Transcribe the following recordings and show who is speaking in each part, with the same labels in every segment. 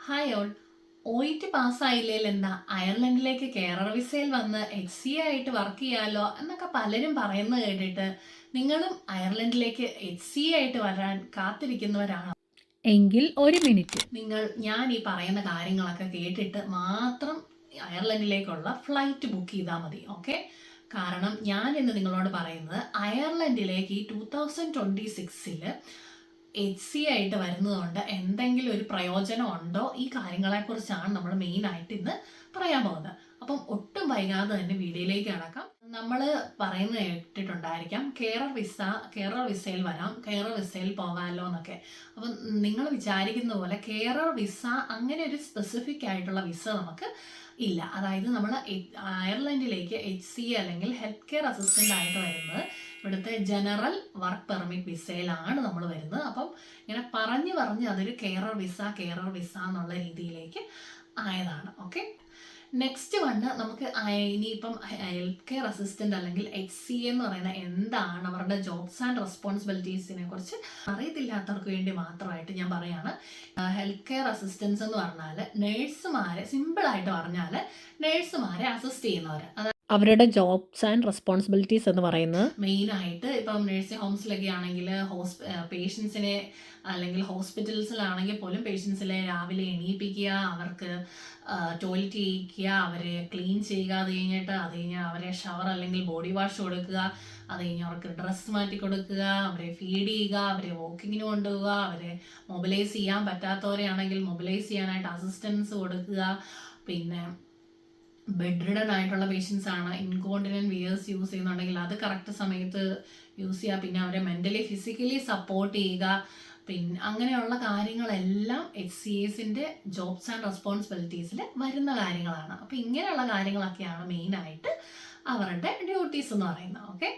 Speaker 1: Hi all. OET പാസ്സായില്ലേൽ എന്താ, അയർലൻഡിലേക്ക് കേരള വിസയിൽ വന്ന് HCA ആയിട്ട് വർക്ക് ചെയ്യാലോ എന്നൊക്കെ പലരും പറയുന്നത് കേട്ടിട്ട് നിങ്ങളും അയർലൻഡിലേക്ക് HCA ആയിട്ട് വരാൻ കാത്തിരിക്കുന്നവരാണോ? എങ്കിൽ ഒരു മിനിറ്റ്, ഞാൻ ഈ പറയുന്ന കാര്യങ്ങളൊക്കെ കേട്ടിട്ട് മാത്രം അയർലൻഡിലേക്കുള്ള ഫ്ലൈറ്റ് ബുക്ക് ചെയ്താൽ മതി. ഓക്കെ? കാരണം ഞാൻ ഇന്ന് നിങ്ങളോട് പറയുന്നത് അയർലൻഡിലേക്ക് ഈ 2026 HCA ആയിട്ട് വരുന്നതുകൊണ്ട് എന്തെങ്കിലും ഒരു പ്രയോജനം ഉണ്ടോ, ഈ കാര്യങ്ങളെക്കുറിച്ചാണ് നമ്മൾ മെയിനായിട്ട് ഇന്ന് പറയാൻ പോകുന്നത്. അപ്പം ഒട്ടും വൈകാതെ തന്നെ വീഡിയോയിലേക്ക് കടക്കാം. നമ്മൾ പറയുന്നത് കേട്ടിട്ടുണ്ടായിരിക്കാം കേരള വിസയിൽ വരാം, കേരള വിസയിൽ പോകാമല്ലോ എന്നൊക്കെ. അപ്പം നിങ്ങൾ വിചാരിക്കുന്ന പോലെ കേരള വിസ അങ്ങനെ ഒരു സ്പെസിഫിക് ആയിട്ടുള്ള വിസ നമുക്ക് ഇല്ല. അതായത് നമ്മൾ അയർലൻഡിലേക്ക് HCA അല്ലെങ്കിൽ ഹെൽത്ത് കെയർ അസിസ്റ്റൻ്റ് ആയിട്ട് വരുന്നത് ഇവിടുത്തെ ജനറൽ വർക്ക് പെർമിറ്റ് വിസയിലാണ് നമ്മൾ വരുന്നത്. അപ്പം ഇങ്ങനെ പറഞ്ഞ് അതൊരു കേരള വിസ എന്നുള്ള രീതിയിലേക്ക് ആയതാണ്. ഓക്കെ, നെക്സ്റ്റ് വണ് നമുക്ക് ഇനിയിപ്പം ഹെൽത്ത് കെയർ അസിസ്റ്റൻ്റ് അല്ലെങ്കിൽ HCA എന്ന് പറയുന്ന എന്താണ്, അവരുടെ ജോബ്സ് ആൻഡ് റെസ്പോൺസിബിലിറ്റീസിനെ കുറിച്ച് അറിയത്തില്ലാത്തവർക്ക് വേണ്ടി മാത്രമായിട്ട് ഞാൻ പറയാണ്. ഹെൽത്ത് കെയർ അസിസ്റ്റൻസ് എന്ന് പറഞ്ഞാൽ നേഴ്സുമാരെ, സിമ്പിളായിട്ട് പറഞ്ഞാൽ നേഴ്സുമാരെ അസിസ്റ്റ് ചെയ്യുന്നവർ. അവരുടെ ജോബ്സ് ആൻഡ് റെസ്പോൺസിബിലിറ്റീസ് എന്ന് പറയുന്നത് മെയിനായിട്ട് ഇപ്പം നഴ്സിംഗ് ഹോംസിലൊക്കെ ആണെങ്കിൽ പേഷ്യൻസിനെ, അല്ലെങ്കിൽ ഹോസ്പിറ്റൽസിലാണെങ്കിൽ പോലും പേഷ്യൻസിനെ രാവിലെ എണീപ്പിക്കുക, അവർക്ക് ടോയ്ലറ്റ് ചെയ്യിക്കുക, അവരെ ക്ലീൻ ചെയ്യുക, അത് കഴിഞ്ഞ് അവരെ ഷവർ അല്ലെങ്കിൽ ബോഡി വാഷ് കൊടുക്കുക, അത് കഴിഞ്ഞ് അവർക്ക് ഡ്രസ്സ് മാറ്റി കൊടുക്കുക, അവരെ ഫീഡ് ചെയ്യുക, അവരെ വാക്കിങ്ങിന് കൊണ്ടുപോവുക, അവരെ മൊബിലൈസ് ചെയ്യാൻ പറ്റാത്തവരെ ആണെങ്കിൽ മൊബിലൈസ് ചെയ്യാനായിട്ട് അസിസ്റ്റൻസ് കൊടുക്കുക. പിന്നെ ബെഡ് റിഡൻ ആയിട്ടുള്ള പേഷ്യൻസ് ആണ്, ഇൻകോണ്ടിനൻറ്റ് വിയേഴ്സ് യൂസ് ചെയ്യുന്നുണ്ടെങ്കിൽ അത് കറക്റ്റ് സമയത്ത് യൂസ് ചെയ്യുക, പിന്നെ അവരെ മെൻ്റലി ഫിസിക്കലി സപ്പോർട്ട് ചെയ്യുക, പിന്നെ അങ്ങനെയുള്ള കാര്യങ്ങളെല്ലാം HCAസിൻ്റെ ജോബ്സ് ആൻഡ് റെസ്പോൺസിബിലിറ്റീസിൽ വരുന്ന കാര്യങ്ങളാണ്. അപ്പോൾ ഇങ്ങനെയുള്ള കാര്യങ്ങളൊക്കെയാണ് മെയിനായിട്ട് അവരുടെ ഡ്യൂട്ടീസ് എന്ന് പറയുന്നത്. ഓക്കെ,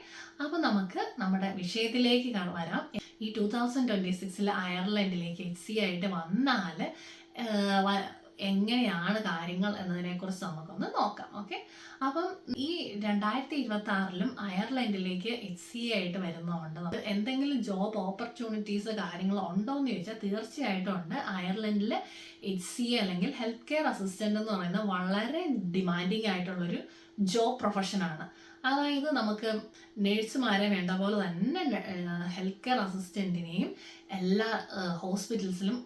Speaker 1: അപ്പോൾ നമുക്ക് നമ്മുടെ വിഷയത്തിലേക്ക് വരാം. ഈ 2026 അയർലൻഡിലേക്ക് HCA ആയിട്ട് വന്നാൽ എങ്ങനെയാണ് കാര്യങ്ങൾ എന്നതിനെക്കുറിച്ച് നമുക്കൊന്ന് നോക്കാം. ഓക്കെ, അപ്പം ഈ 2026 അയർലൻഡിലേക്ക് HCA ആയിട്ട് വരുന്നതുകൊണ്ട് എന്തെങ്കിലും ജോബ് ഓപ്പർച്യൂണിറ്റീസ് കാര്യങ്ങൾ ഉണ്ടോ എന്ന് ചോദിച്ചാൽ തീർച്ചയായിട്ടും ഉണ്ട്. അയർലൻഡിൽ HCA അല്ലെങ്കിൽ ഹെൽത്ത് കെയർ അസിസ്റ്റൻ്റ് എന്ന് പറയുന്നത് വളരെ ഡിമാൻഡിങ് ആയിട്ടുള്ളൊരു ജോബ് പ്രൊഫഷനാണ്. അതായത് നമുക്ക് നേഴ്സുമാരെ വേണ്ട പോലെ തന്നെ ഹെൽത്ത് കെയർ അസിസ്റ്റൻറ്റിനെയും എല്ലാ ഹോസ്പിറ്റൽസിലും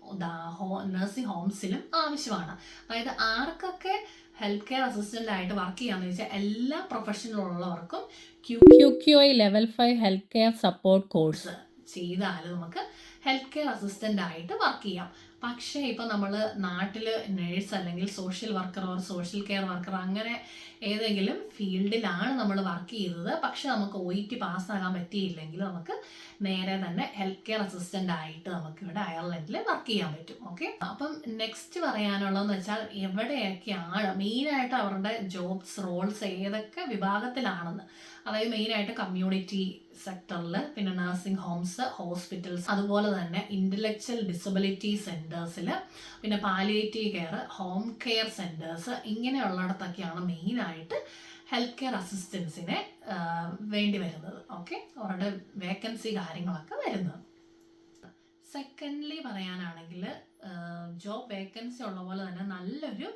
Speaker 1: നഴ്സിംഗ് ഹോംസിലും ആവശ്യമാണ്. അതായത് ആർക്കൊക്കെ ഹെൽത്ത് കെയർ അസിസ്റ്റൻ്റ് ആയിട്ട് വർക്ക് ചെയ്യാമെന്ന് വെച്ചാൽ എല്ലാ പ്രൊഫഷനിലുള്ളവർക്കും QQI level 5 health care support course ചെയ്താൽ നമുക്ക് ഹെൽത്ത് കെയർ അസിസ്റ്റൻ്റ് ആയിട്ട് വർക്ക് ചെയ്യാം. പക്ഷേ ഇപ്പോൾ നമ്മൾ നാട്ടിൽ നേഴ്സ് അല്ലെങ്കിൽ social worker social care worker അങ്ങനെ ഏതെങ്കിലും ഫീൽഡിലാണ് നമ്മൾ വർക്ക് ചെയ്തത്, പക്ഷെ നമുക്ക് OET പാസ്സാകാൻ പറ്റിയില്ലെങ്കിൽ നമുക്ക് നേരെ തന്നെ ഹെൽത്ത് കെയർ അസിസ്റ്റൻ്റ് ആയിട്ട് നമുക്ക് ഇവിടെ അയർലൻഡിൽ വർക്ക് ചെയ്യാൻ പറ്റും. ഓക്കെ, അപ്പം നെക്സ്റ്റ് പറയാനുള്ളതെന്ന് വെച്ചാൽ എവിടെയൊക്കെയാണ് മെയിനായിട്ട് അവരുടെ ജോബ്സ് റോൾസ് ഏതൊക്കെ വിഭാഗത്തിലാണെന്ന്. അതായത് മെയിനായിട്ട് കമ്മ്യൂണിറ്റി സെക്ടറിൽ, പിന്നെ നഴ്സിംഗ് ഹോംസ്, ഹോസ്പിറ്റൽസ്, അതുപോലെ തന്നെ ഇൻ്റലക്ച്വൽ ഡിസബിലിറ്റി സെൻറ്റേഴ്സിൽ, പിന്നെ palliative care, home care centres, ഇങ്ങനെയുള്ളിടത്തൊക്കെയാണ് മെയിനായിട്ട് ഹെൽത്ത് കെയർ അസിസ്റ്റൻസിനെ വേണ്ടി വരുന്നത്. ഓക്കെ, അവരുടെ വേക്കൻസി കാര്യങ്ങളൊക്കെ വരുന്നത്. സെക്കൻഡ്ലി പറയാനാണെങ്കിൽ ജോബ് വേക്കൻസി ഉള്ള പോലെ തന്നെ നല്ലൊരു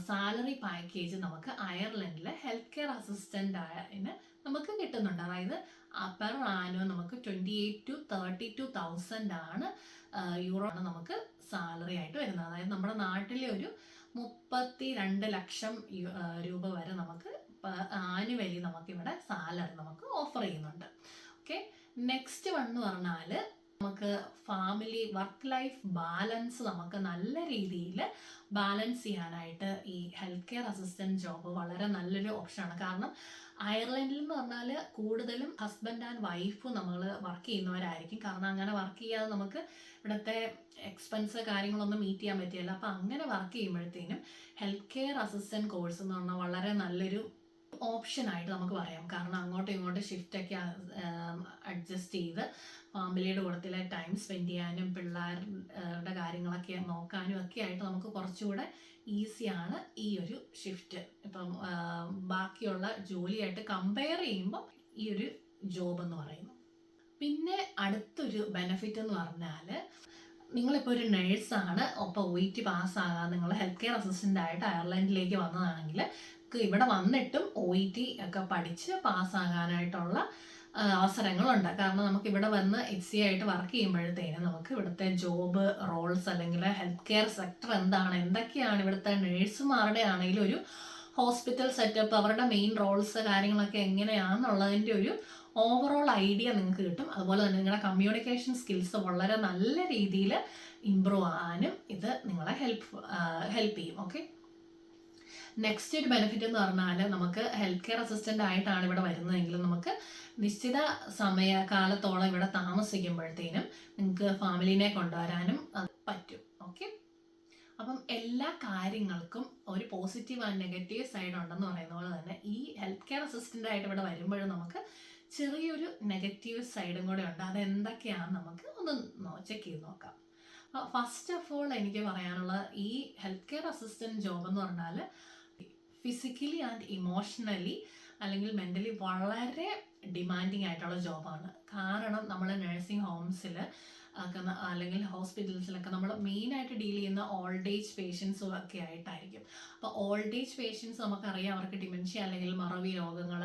Speaker 1: സാലറി പാക്കേജ് നമുക്ക് അയർലൻഡിൽ ഹെൽത്ത് കെയർ അസിസ്റ്റൻ്റ് ആയതിന് നമുക്ക് കിട്ടുന്നുണ്ട്. അതായത് പെർ ആനുവൽ നമുക്ക് 28,000 to 32,000 ആണ് യൂറോ ആണ് നമുക്ക് സാലറി ആയിട്ട് വരുന്നത്. അതായത് നമ്മുടെ നാട്ടിലെ ഒരു 32 ലക്ഷം രൂപ വരെ നമുക്ക് ആനുവലി നമുക്കിവിടെ സാലറി നമുക്ക് ഓഫർ ചെയ്യുന്നുണ്ട്. ഓക്കെ, നെക്സ്റ്റ് വൺ എന്ന് പറഞ്ഞാൽ നമുക്ക് ഫാമിലി വർക്ക് ലൈഫ് ബാലൻസ് നമുക്ക് നല്ല രീതിയിൽ ബാലൻസ് ചെയ്യാനായിട്ട് ഈ ഹെൽത്ത് കെയർ അസിസ്റ്റൻറ്റ് ജോബ് വളരെ നല്ലൊരു ഓപ്ഷനാണ്. കാരണം അയർലൻഡിൽ എന്ന് പറഞ്ഞാൽ കൂടുതലും ഹസ്ബൻഡ് ആൻഡ് വൈഫ് നമ്മൾ വർക്ക് ചെയ്യുന്നവരായിരിക്കും. കാരണം അങ്ങനെ വർക്ക് ചെയ്യാതെ നമുക്ക് ഇവിടുത്തെ എക്സ്പെൻസ് കാര്യങ്ങളൊന്നും മീറ്റ് ചെയ്യാൻ പറ്റില്ല. അപ്പോൾ അങ്ങനെ വർക്ക് ചെയ്യുമ്പോഴത്തേനും ഹെൽത്ത് കെയർ അസിസ്റ്റൻറ്റ് കോഴ്സ് എന്ന് പറഞ്ഞാൽ വളരെ നല്ലൊരു ഓപ്ഷനായിട്ട് നമുക്ക് പറയാം. കാരണം അങ്ങോട്ടും ഇങ്ങോട്ടും ഷിഫ്റ്റൊക്കെ അഡ്ജസ്റ്റ് ചെയ്ത് ഫാമിലിയുടെ കൂടത്തിലെ ടൈം സ്പെൻഡ് ചെയ്യാനും പിള്ളേരുടെ കാര്യങ്ങളൊക്കെ നോക്കാനും ഒക്കെ ആയിട്ട് നമുക്ക് കുറച്ചുകൂടെ ഈസിയാണ് ഈ ഒരു ഷിഫ്റ്റ്. ഇപ്പം ബാക്കിയുള്ള ജോലിയായിട്ട് കമ്പയർ ചെയ്യുമ്പോൾ ഈ ഒരു ജോബ് എന്ന് പറയുന്നു. പിന്നെ അടുത്തൊരു ബെനിഫിറ്റ് എന്ന് പറഞ്ഞാൽ നിങ്ങളിപ്പോൾ ഒരു നേഴ്സാണ്, ഒപ്പം OET പാസ്സാകാൻ നിങ്ങൾ ഹെൽത്ത് കെയർ അസിസ്റ്റൻ്റ് ആയിട്ട് അയർലൻഡിലേക്ക് വന്നതാണെങ്കിൽ ഇവിടെ വന്നിട്ടും OET ഒക്കെ പഠിച്ച് പാസ്സാകാനായിട്ടുള്ള അവസരങ്ങളുണ്ട്. കാരണം നമുക്ക് ഇവിടെ വന്ന് HC ആയിട്ട് വർക്ക് ചെയ്യുമ്പോഴത്തേനും നമുക്ക് ഇവിടുത്തെ ജോബ് റോൾസ് അല്ലെങ്കിൽ ഹെൽത്ത് കെയർ സെക്ടർ എന്താണ്, എന്തൊക്കെയാണ് ഇവിടുത്തെ നേഴ്സുമാരുടെ ആണെങ്കിലും ഒരു ഹോസ്പിറ്റൽ സെറ്റപ്പ്, അവരുടെ മെയിൻ റോൾസ് കാര്യങ്ങളൊക്കെ എങ്ങനെയാണെന്നുള്ളതിൻ്റെ ഒരു ഓവറോൾ ഐഡിയ നിങ്ങൾക്ക് കിട്ടും. അതുപോലെ തന്നെ നിങ്ങളുടെ കമ്മ്യൂണിക്കേഷൻ സ്കിൽസ് വളരെ നല്ല രീതിയിൽ ഇമ്പ്രൂവ് ആകാനും ഇത് നിങ്ങളെ ഹെൽപ്പ് ചെയ്യും. ഓക്കെ, നെക്സ്റ്റ് ഒരു ബെനിഫിറ്റ് എന്ന് പറഞ്ഞാൽ നമുക്ക് ഹെൽത്ത് കെയർ അസിസ്റ്റൻ്റ് ആയിട്ടാണ് ഇവിടെ വരുന്നതെങ്കിലും നമുക്ക് നിശ്ചിത സമയകാലത്തോളം ഇവിടെ താമസിക്കുമ്പോഴത്തേനും നിങ്ങൾക്ക് ഫാമിലിനെ കൊണ്ടുവരാനും പറ്റും. ഓക്കെ, അപ്പം എല്ലാ കാര്യങ്ങൾക്കും ഒരു പോസിറ്റീവ് ആൻഡ് നെഗറ്റീവ് സൈഡ് ഉണ്ടെന്ന് പറയുന്ന പോലെ തന്നെ ഈ ഹെൽത്ത് കെയർ അസിസ്റ്റൻ്റ് ആയിട്ട് ഇവിടെ വരുമ്പോഴും നമുക്ക് ചെറിയൊരു നെഗറ്റീവ് സൈഡും കൂടെ ഉണ്ട്. അതെന്തൊക്കെയാണെന്ന് നമുക്ക് ഒന്ന് ചെക്ക് ചെയ്ത് നോക്കാം. ഫസ്റ്റ് ഓഫ് ഓൾ എനിക്ക് പറയാനുള്ള ഈ ഹെൽത്ത് കെയർ അസിസ്റ്റൻറ്റ് ജോബ് എന്ന് പറഞ്ഞാൽ ഫിസിക്കലി ആൻഡ് ഇമോഷണലി അല്ലെങ്കിൽ മെൻ്റലി വളരെ ഡിമാൻഡിങ് ആയിട്ടുള്ള ജോബാണ്. കാരണം നമ്മൾ നഴ്സിംഗ് ഹോംസിൽ ഒക്കെ അല്ലെങ്കിൽ ഹോസ്പിറ്റൽസിലൊക്കെ നമ്മൾ മെയിനായിട്ട് ഡീൽ ചെയ്യുന്ന ഓൾഡ് ഏജ് പേഷ്യൻസും ഒക്കെ ആയിട്ടായിരിക്കും. അപ്പോൾ ഓൾഡ് ഏജ് പേഷ്യൻസ് നമുക്കറിയാം, അവർക്ക് ഡിമെൻഷ്യ അല്ലെങ്കിൽ മറവി രോഗങ്ങൾ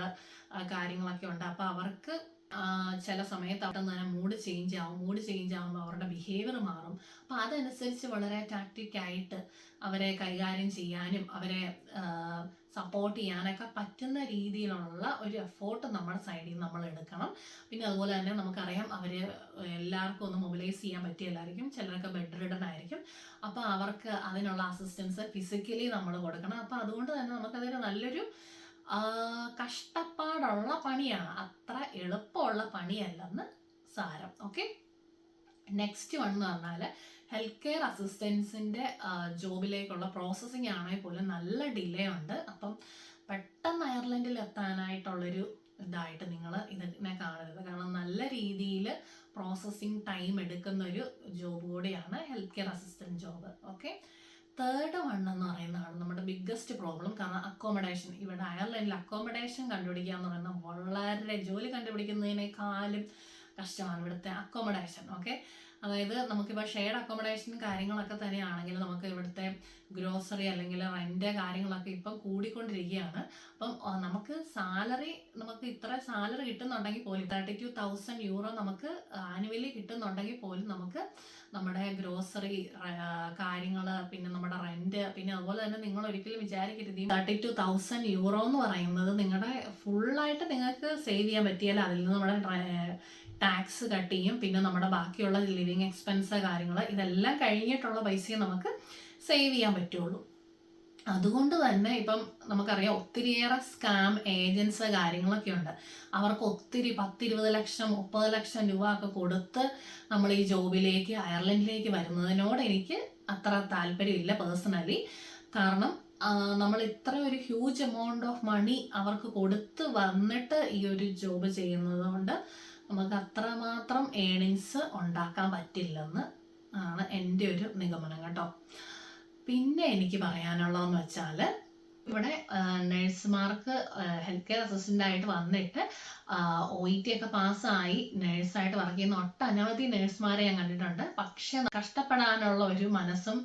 Speaker 1: കാര്യങ്ങളൊക്കെ ഉണ്ട്. അപ്പോൾ അവർക്ക് ചില സമയത്ത് അവിടെ തന്നെ മൂഡ് ചേഞ്ച് ആകുമ്പോൾ അവരുടെ ബിഹേവിയർ മാറും. അപ്പോൾ അതനുസരിച്ച് വളരെ ടാക്റ്റിക്കായിട്ട് അവരെ കൈകാര്യം ചെയ്യാനും അവരെ സപ്പോർട്ട് ചെയ്യാനൊക്കെ പറ്റുന്ന രീതിയിലുള്ള ഒരു എഫോർട്ട് നമ്മുടെ സൈഡിൽ നിന്ന് നമ്മൾ എടുക്കണം. പിന്നെ അതുപോലെ തന്നെ നമുക്കറിയാം അവർ എല്ലാവർക്കും ഒന്ന് മൊബിലൈസ് ചെയ്യാൻ പറ്റില്ലായിരിക്കും, ചിലരൊക്കെ ബെഡ് റിഡൻ ആയിരിക്കും. അപ്പോൾ അവർക്ക് അതിനുള്ള അസിസ്റ്റൻസ് ഫിസിക്കലി നമ്മൾ കൊടുക്കണം. അപ്പോൾ അതുകൊണ്ട് തന്നെ നമുക്കതൊരു നല്ലൊരു കഷ്ടപ്പാടുള്ള പണിയാണ്, അത്ര എളുപ്പമുള്ള പണിയല്ലെന്ന് സാരം. ഓക്കെ, നെക്സ്റ്റ് വൺ എന്ന് പറഞ്ഞാൽ ഹെൽത്ത് കെയർ അസിസ്റ്റൻസിൻ്റെ ജോബിലേക്കുള്ള പ്രോസസ്സിങ് ആണെങ്കിൽ പോലും നല്ല ഡിലേ ഉണ്ട്. അപ്പം പെട്ടെന്ന് അയർലൻഡിൽ എത്താനായിട്ടുള്ളൊരു ഇതായിട്ട് നിങ്ങൾ ഇതിനെ കാണരുത്. കാരണം നല്ല രീതിയിൽ പ്രോസസ്സിങ് ടൈം എടുക്കുന്ന ഒരു ജോബ് കൂടിയാണ് health care assistant job. Okay, third one എന്ന് പറയുന്നതാണ് നമ്മുടെ ബിഗ്ഗസ്റ്റ് പ്രോബ്ലം. കാരണം അക്കോമഡേഷൻ. ഇവിടെ അയർലൻഡിൽ അക്കോമഡേഷൻ കണ്ടുപിടിക്കുക എന്ന് പറയുന്നത് വളരെ ജോലി കണ്ടുപിടിക്കുന്നതിനേക്കാളും കഷ്ടമാണ് ഇവിടുത്തെ അക്കോമഡേഷൻ. ഓക്കെ, അതായത് നമുക്കിപ്പോൾ ഷെയർഡ് അക്കോമഡേഷൻ കാര്യങ്ങളൊക്കെ തന്നെയാണെങ്കിൽ നമുക്ക് ഇവിടുത്തെ ഗ്രോസറി അല്ലെങ്കിൽ റെൻ്റ് കാര്യങ്ങളൊക്കെ ഇപ്പം കൂടിക്കൊണ്ടിരിക്കുകയാണ്. അപ്പം നമുക്ക് ഇത്ര സാലറി കിട്ടുന്നുണ്ടെങ്കിൽ പോലും 32,000 euro നമുക്ക് ആനുവലി കിട്ടുന്നുണ്ടെങ്കിൽ പോലും നമുക്ക് നമ്മുടെ ഗ്രോസറി കാര്യങ്ങൾ, പിന്നെ നമ്മുടെ റെൻറ്റ്, പിന്നെ അതുപോലെ തന്നെ നിങ്ങൾ ഒരിക്കലും വിചാരിക്കരുത് 32,000 euro എന്ന് പറയുന്നത് നിങ്ങളുടെ ഫുള്ളായിട്ട് നിങ്ങൾക്ക് സേവ് ചെയ്യാൻ പറ്റിയാൽ അതിൽ നിന്ന് നമ്മുടെ ടാക്സ് കട്ട് ചെയ്യും. പിന്നെ നമ്മുടെ ബാക്കിയുള്ള ലിവിങ് എക്സ്പെൻസ് കാര്യങ്ങൾ ഇതെല്ലാം കഴിഞ്ഞിട്ടുള്ള പൈസയെ നമുക്ക് സേവ് ചെയ്യാൻ പറ്റുള്ളൂ. അതുകൊണ്ട് തന്നെ ഇപ്പം നമുക്കറിയാം ഒത്തിരിയേറെ സ്കാം ഏജൻസ് കാര്യങ്ങളൊക്കെ ഉണ്ട്. അവർക്ക് ഒത്തിരി 10-20 ലക്ഷം 30 ലക്ഷം രൂപ ഒക്കെ കൊടുത്ത് നമ്മൾ ഈ ജോബിലേക്ക് അയർലൻഡിലേക്ക് വരുന്നതിനോട് എനിക്ക് അത്ര താല്പര്യമില്ല പേഴ്സണലി. കാരണം നമ്മൾ ഇത്ര ഒരു ഹ്യൂജ് എമൗണ്ട് ഓഫ് മണി അവർക്ക് കൊടുത്ത് വന്നിട്ട് ഈ ഒരു ജോബ് ചെയ്യുന്നത് കൊണ്ട് നമുക്ക് അത്രമാത്രം ഏണിങ്സ് ഉണ്ടാക്കാൻ പറ്റില്ലെന്ന് ആണ് എൻ്റെ ഒരു നിഗമനം കേട്ടോ. പിന്നെ എനിക്ക് പറയാനുള്ളതെന്ന് വെച്ചാൽ ഇവിടെ നേഴ്സുമാർക്ക് ഹെൽത്ത് കെയർ അസിസ്റ്റൻ്റ് ആയിട്ട് വന്നിട്ട് OET ഒക്കെ പാസ്സായി നേഴ്സായിട്ട് വർക്ക് ചെയ്യുന്ന ഒട്ടനവധി നേഴ്സുമാരെ ഞാൻ കണ്ടിട്ടുണ്ട്. പക്ഷെ കഷ്ടപ്പെടാനുള്ള ഒരു മനസ്സും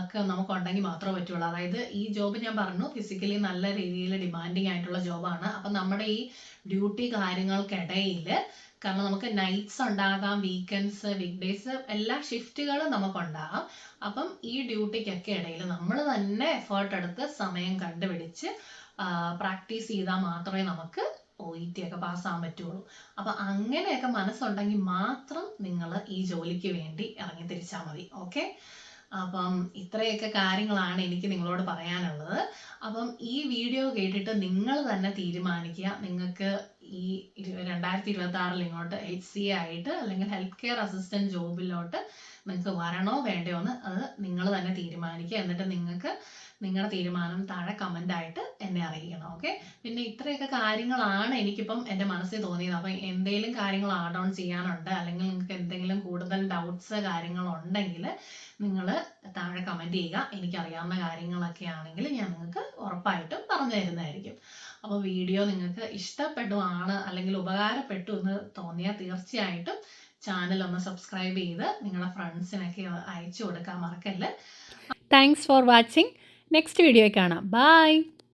Speaker 1: ഒക്കെ നമുക്കുണ്ടെങ്കിൽ മാത്രമേ പറ്റുള്ളൂ. അതായത് ഈ ജോബ് ഞാൻ പറഞ്ഞു ഫിസിക്കലി നല്ല രീതിയിൽ ഡിമാൻഡിങ് ആയിട്ടുള്ള ജോബാണ്. അപ്പം നമ്മുടെ ഈ ഡ്യൂട്ടി കാര്യങ്ങൾക്കിടയിൽ, കാരണം നമുക്ക് നൈറ്റ്സ് ഉണ്ടാകാം, വീക്കെൻഡ്സ്, വീക്ക് ഡേയ്സ്, എല്ലാ ഷിഫ്റ്റുകളും നമുക്കുണ്ടാകാം. അപ്പം ഈ ഡ്യൂട്ടിക്കൊക്കെ ഇടയിൽ നമ്മൾ തന്നെ എഫേർട്ട് എടുത്ത് സമയം കണ്ടുപിടിച്ച് പ്രാക്ടീസ് ചെയ്താൽ മാത്രമേ നമുക്ക് OET ഒക്കെ പാസ്സാകാൻ പറ്റുള്ളൂ. അപ്പം അങ്ങനെയൊക്കെ മനസ്സുണ്ടെങ്കിൽ മാത്രം നിങ്ങൾ ഈ ജോലിക്ക് വേണ്ടി ഇറങ്ങി തിരിച്ചാൽ മതി. ഓക്കെ, അപ്പം ഇത്രയൊക്കെ കാര്യങ്ങളാണ് എനിക്ക് നിങ്ങളോട് പറയാനുള്ളത്. അപ്പം ഈ വീഡിയോ കേട്ടിട്ട് നിങ്ങൾ തന്നെ തീരുമാനിക്കുക, നിങ്ങൾക്ക് ഈ 2026 ഇങ്ങോട്ട് HCA ആയിട്ട് അല്ലെങ്കിൽ ഹെൽത്ത് കെയർ അസിസ്റ്റൻറ്റ് ജോബിലോട്ട് നിങ്ങൾക്ക് വരണോ വേണ്ടയോ എന്ന് അത് നിങ്ങൾ തന്നെ തീരുമാനിക്കുക. എന്നിട്ട് നിങ്ങൾക്ക് നിങ്ങളുടെ തീരുമാനം താഴെ കമൻ്റായിട്ട് എന്നെ അറിയിക്കണം. ഓക്കെ, പിന്നെ ഇത്രയൊക്കെ കാര്യങ്ങളാണ് എനിക്കിപ്പം എൻ്റെ മനസ്സിൽ തോന്നിയത്. അപ്പം എന്തെങ്കിലും കാര്യങ്ങൾ ആഡ് ഓൺ ചെയ്യാനുണ്ട് അല്ലെങ്കിൽ നിങ്ങൾക്ക് എന്തെങ്കിലും കൂടുതൽ ഡൗട്ട്സ് കാര്യങ്ങളുണ്ടെങ്കിൽ നിങ്ങൾ താഴെ കമൻറ്റ് ചെയ്യുക. എനിക്കറിയാവുന്ന കാര്യങ്ങളൊക്കെ ആണെങ്കിൽ ഞാൻ നിങ്ങൾക്ക് ഉറപ്പായിട്ടും പറഞ്ഞു തരുന്നതായിരിക്കും. അപ്പോൾ വീഡിയോ നിങ്ങൾക്ക് ഇഷ്ടപ്പെടുവാണ് അല്ലെങ്കിൽ ഉപകാരപ്പെട്ടു എന്ന് തോന്നിയാൽ തീർച്ചയായിട്ടും ചാനൽ ഒന്ന് സബ്സ്ക്രൈബ് ചെയ്ത് നിങ്ങളുടെ ഫ്രണ്ട്സിനൊക്കെ അയച്ചു കൊടുക്കാൻ മറക്കല്ല്.
Speaker 2: Thanks for watching. നെക്സ്റ്റ് വീഡിയോയിൽ കാണാം. ബൈ.